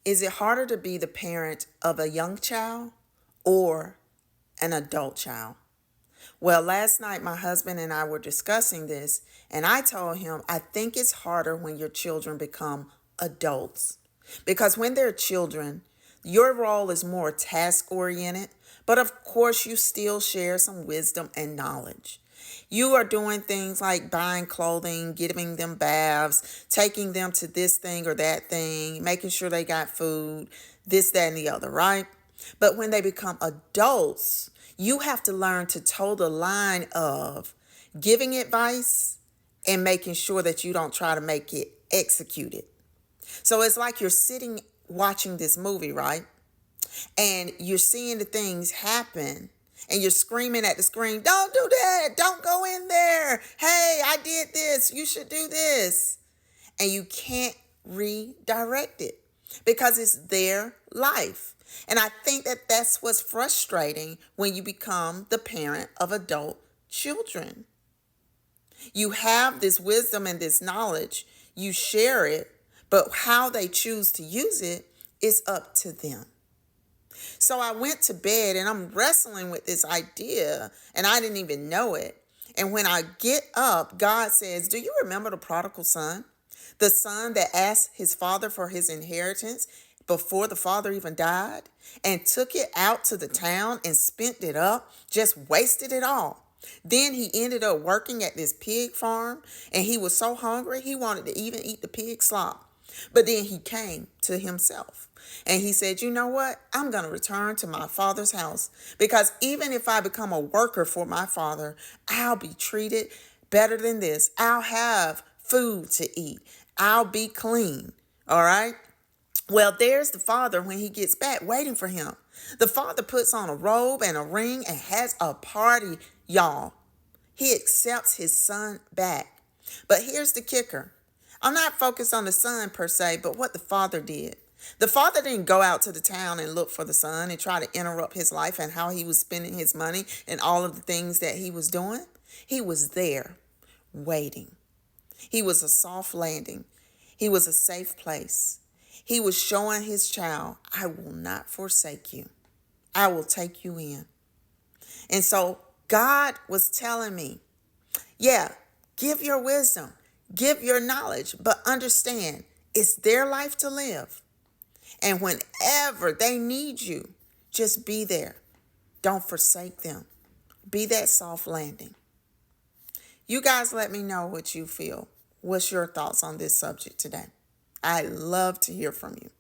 Is it harder to be the parent of a young child or an adult child? Well, last night my husband and I were discussing this, and I told him I think it's harder when your children become adults. Because when they're children, your role is more task oriented, but of course, you still share some wisdom and knowledge. You are doing things like buying clothing, giving them baths, taking them to this thing or that thing, making sure they got food, this, that, and the other, right? But when they become adults, you have to learn to toe the line of giving advice and making sure that you don't try to make it executed. So it's like you're sitting watching this movie, right? And you're seeing the things happen and you're screaming at the screen, don't do that, don't go in there. Hey, I did this, you should do this. And you can't redirect it because it's their life. And I think that that's what's frustrating when you become the parent of adult children. You have this wisdom and this knowledge, you share it, but how they choose to use it is up to them. So I went to bed and I'm wrestling with this idea and I didn't even know it. And when I get up, God says, do you remember the prodigal son? The son that asked his father for his inheritance before the father even died and took it out to the town and spent it up, just wasted it all. Then he ended up working at this pig farm and he was so hungry he wanted to even eat the pig slop. But then he came to himself and he said, you know what? I'm going to return to my father's house because even if I become a worker for my father, I'll be treated better than this. I'll have food to eat. I'll be clean. All right. Well, there's the father when he gets back waiting for him. The father puts on a robe and a ring and has a party, y'all. He accepts his son back. But here's the kicker. I'm not focused on the son per se, but what the father did. The father didn't go out to the town and look for the son and try to interrupt his life and how he was spending his money and all of the things that he was doing. He was there waiting. He was a soft landing. He was a safe place. He was showing his child, I will not forsake you. I will take you in. And so God was telling me, yeah, give your wisdom, give your knowledge, but understand it's their life to live. And whenever they need you, just be there. Don't forsake them. Be that soft landing. You guys let me know what you feel. What's your thoughts on this subject today? I'd love to hear from you.